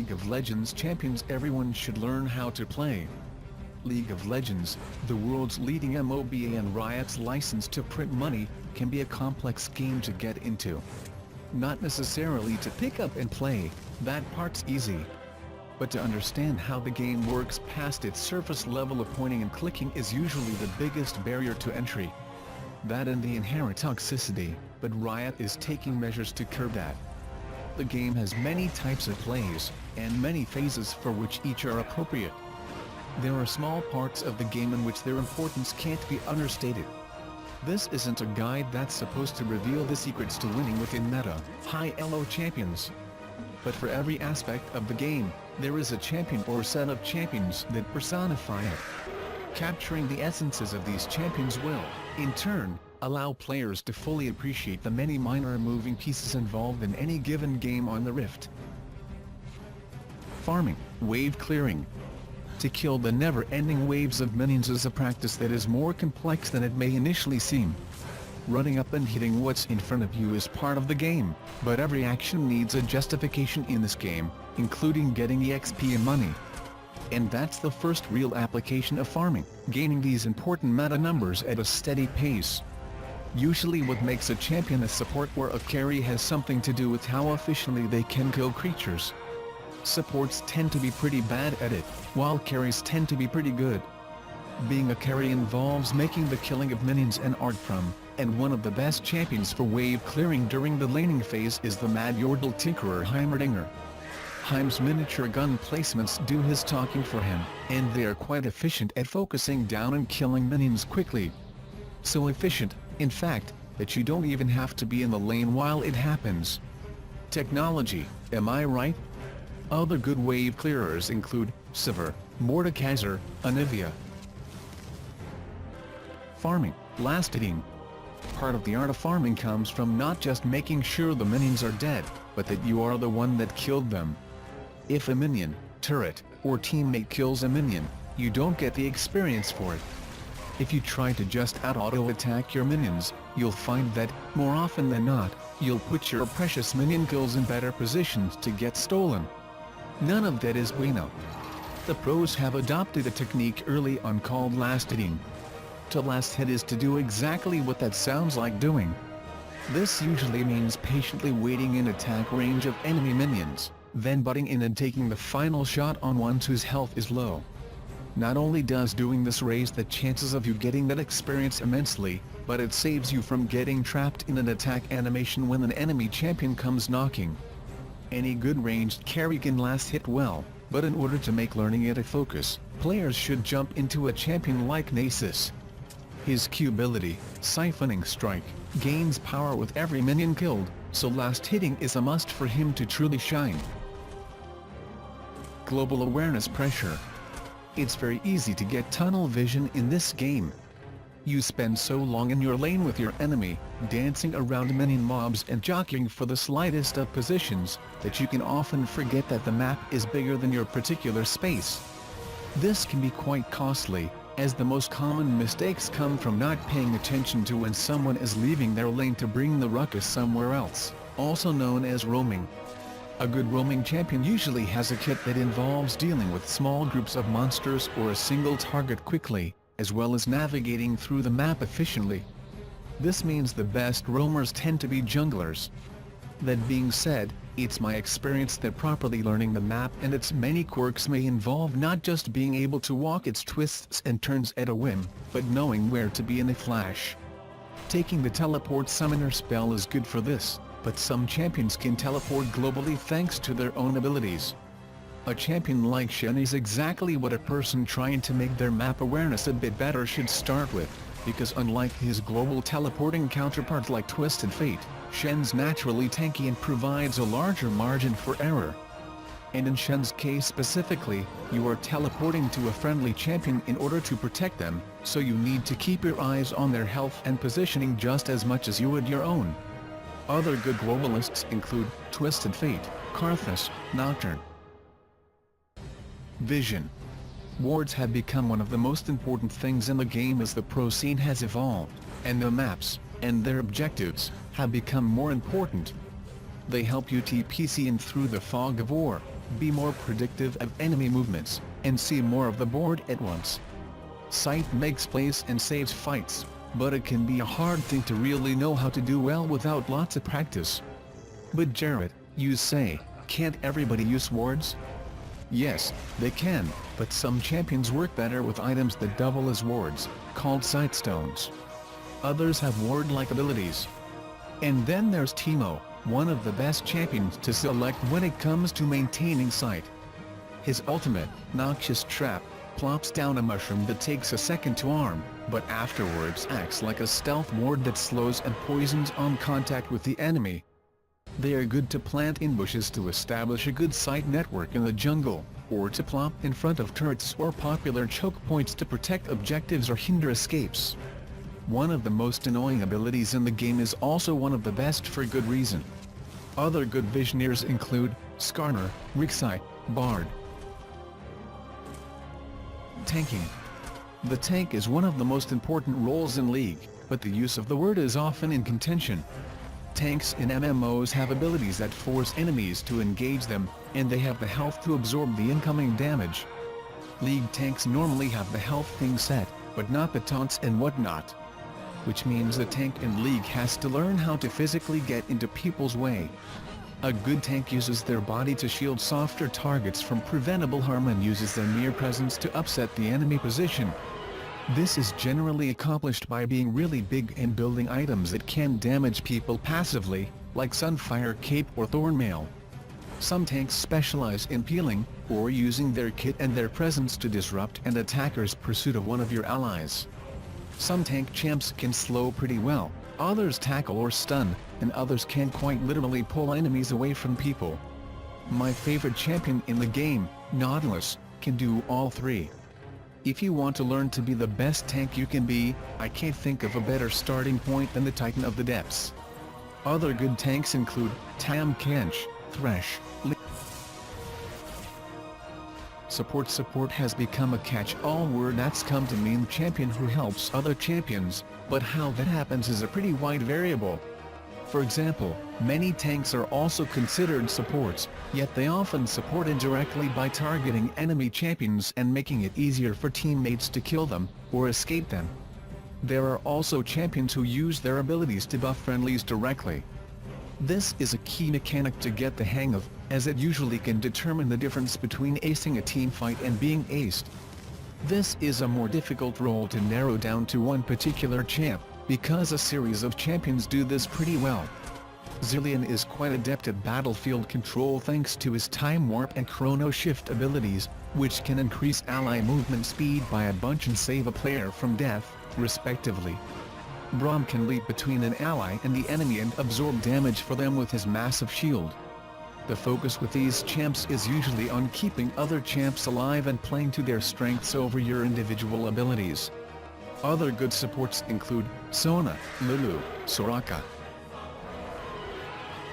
League of Legends champions everyone should learn how to play. League of Legends, the world's leading MOBA and Riot's license to print money, can be a complex game to get into. Not necessarily to pick up and play, that part's easy. But to understand how the game works past its surface level of pointing and clicking is usually the biggest barrier to entry. That and the inherent toxicity, but Riot is taking measures to curb that. The game has many types of plays, and many phases for which each are appropriate. There are small parts of the game in which their importance can't be understated. This isn't a guide that's supposed to reveal the secrets to winning within meta, high elo champions. But for every aspect of the game, there is a champion or set of champions that personify it. Capturing the essences of these champions will, in turn, allow players to fully appreciate the many minor moving pieces involved in any given game on the Rift. Farming, wave clearing. To kill the never-ending waves of minions is a practice that is more complex than it may initially seem. Running up and hitting what's in front of you is part of the game, but every action needs a justification in this game, including getting EXP and money. And that's the first real application of farming, gaining these important meta numbers at a steady pace. Usually what makes a champion a support or a carry has something to do with how efficiently they can kill creatures. Supports tend to be pretty bad at it, while carries tend to be pretty good. Being a carry involves making the killing of minions an art form, and one of the best champions for wave clearing during the laning phase is the mad Yordle tinkerer Heimerdinger. Heim's miniature gun placements do his talking for him, and they are quite efficient at focusing down and killing minions quickly. So efficient, in fact, that you don't even have to be in the lane while it happens. Technology, am I right? Other good wave clearers include Sivir, Mordekaiser, Anivia. Farming, last hitting. Part of the art of farming comes from not just making sure the minions are dead, but that you are the one that killed them. If a minion, turret, or teammate kills a minion, you don't get the experience for it. If you try to just auto-attack your minions, you'll find that, more often than not, you'll put your precious minion kills in better positions to get stolen. None of that is bueno. The pros have adopted a technique early on called last hitting. To last hit is to do exactly what that sounds like doing. This usually means patiently waiting in attack range of enemy minions, then butting in and taking the final shot on ones whose health is low. Not only does doing this raise the chances of you getting that experience immensely, but it saves you from getting trapped in an attack animation when an enemy champion comes knocking. Any good ranged carry can last hit well, but in order to make learning it a focus, players should jump into a champion like Nasus. His Q ability, Siphoning Strike, gains power with every minion killed, so last hitting is a must for him to truly shine. Global awareness pressure. It's very easy to get tunnel vision in this game. You spend so long in your lane with your enemy, dancing around minion mobs and jockeying for the slightest of positions, that you can often forget that the map is bigger than your particular space. This can be quite costly, as the most common mistakes come from not paying attention to when someone is leaving their lane to bring the ruckus somewhere else, also known as roaming. A good roaming champion usually has a kit that involves dealing with small groups of monsters or a single target quickly, as well as navigating through the map efficiently. This means the best roamers tend to be junglers. That being said, it's my experience that properly learning the map and its many quirks may involve not just being able to walk its twists and turns at a whim, but knowing where to be in a flash. Taking the teleport summoner spell is good for this, but some champions can teleport globally thanks to their own abilities. A champion like Shen is exactly what a person trying to make their map awareness a bit better should start with, because unlike his global teleporting counterpart like Twisted Fate, Shen's naturally tanky and provides a larger margin for error. And in Shen's case specifically, you are teleporting to a friendly champion in order to protect them, so you need to keep your eyes on their health and positioning just as much as you would your own. Other good globalists include Twisted Fate, Karthus, Nocturne. Vision. Wards have become one of the most important things in the game as the pro scene has evolved, and the maps, and their objectives, have become more important. They help you TPC in through the fog of war, be more predictive of enemy movements, and see more of the board at once. Sight makes plays and saves fights, but it can be a hard thing to really know how to do well without lots of practice. But Jarrett, you say, can't everybody use swords? Yes, they can, but some champions work better with items that double as wards, called sight stones. Others have ward-like abilities. And then there's Teemo, one of the best champions to select when it comes to maintaining sight. His ultimate, Noxious Trap, plops down a mushroom that takes a second to arm, but afterwards acts like a stealth ward that slows and poisons on contact with the enemy. They are good to plant in bushes to establish a good sight network in the jungle, or to plop in front of turrets or popular choke points to protect objectives or hinder escapes. One of the most annoying abilities in the game is also one of the best for good reason. Other good visionaries include Skarner, Rixai, Bard. Tanking. The tank is one of the most important roles in League, but the use of the word is often in contention. Tanks in MMOs have abilities that force enemies to engage them, and they have the health to absorb the incoming damage. League tanks normally have the health thing set, but not the taunts and whatnot. Which means the tank in League has to learn how to physically get into people's way. A good tank uses their body to shield softer targets from preventable harm and uses their mere presence to upset the enemy position. This is generally accomplished by being really big and building items that can damage people passively, like Sunfire Cape or Thornmail. Some tanks specialize in peeling, or using their kit and their presence to disrupt an attacker's pursuit of one of your allies. Some tank champs can slow pretty well, others tackle or stun, and others can quite literally pull enemies away from people. My favorite champion in the game, Nautilus, can do all three. If you want to learn to be the best tank you can be, I can't think of a better starting point than the Titan of the Depths. Other good tanks include Tam Kench, Thresh, Lee. Support has become a catch-all word that's come to mean champion who helps other champions, but how that happens is a pretty wide variable. For example, many tanks are also considered supports, yet they often support indirectly by targeting enemy champions and making it easier for teammates to kill them, or escape them. There are also champions who use their abilities to buff friendlies directly. This is a key mechanic to get the hang of, as it usually can determine the difference between acing a team fight and being aced. This is a more difficult role to narrow down to one particular champ, because a series of champions do this pretty well. Zilean is quite adept at battlefield control thanks to his Time Warp and Chrono Shift abilities, which can increase ally movement speed by a bunch and save a player from death, respectively. Braum can leap between an ally and the enemy and absorb damage for them with his massive shield. The focus with these champs is usually on keeping other champs alive and playing to their strengths over your individual abilities. Other good supports include Sona, Lulu, Soraka.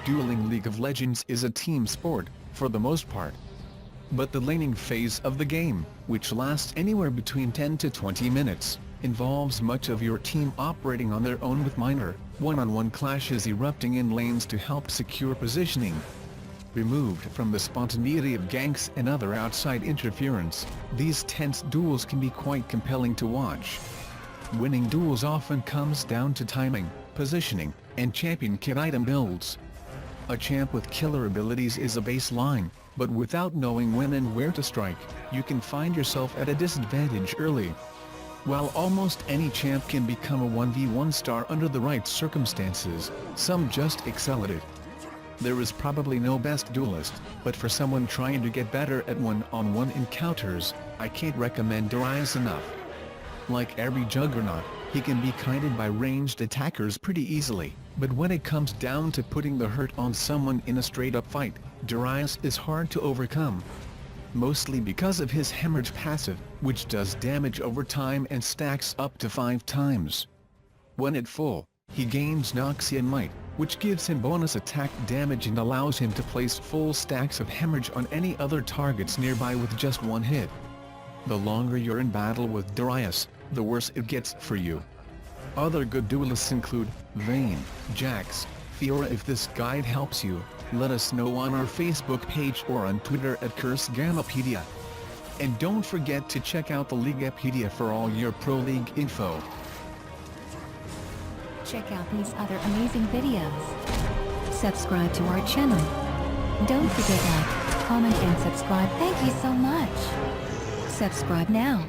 Dueling League of Legends is a team sport, for the most part. But the laning phase of the game, which lasts anywhere between 10 to 20 minutes, involves much of your team operating on their own with minor, one-on-one clashes erupting in lanes to help secure positioning. Removed from the spontaneity of ganks and other outside interference, these tense duels can be quite compelling to watch. Winning duels often comes down to timing, positioning, and champion kit item builds. A champ with killer abilities is a baseline, but without knowing when and where to strike, you can find yourself at a disadvantage early. While almost any champ can become a 1v1 star under the right circumstances, some just excel at it. There is probably no best duelist, but for someone trying to get better at one-on-one encounters, I can't recommend Darius enough. Like every juggernaut, he can be kited by ranged attackers pretty easily, but when it comes down to putting the hurt on someone in a straight-up fight, Darius is hard to overcome. Mostly because of his hemorrhage passive, which does damage over time and stacks up to 5 times. When at full, he gains Noxian Might, which gives him bonus attack damage and allows him to place full stacks of hemorrhage on any other targets nearby with just one hit. The longer you're in battle with Darius, the worse it gets for you. Other good duelists include Vayne, Jax, or if this guide helps you, let us know on our Facebook page or on Twitter at CurseGammapedia. And don't forget to check out the Leaguepedia for all your Pro League info. Check out these other amazing videos. Subscribe to our channel. Don't forget like, comment and subscribe. Thank you so much. Subscribe now.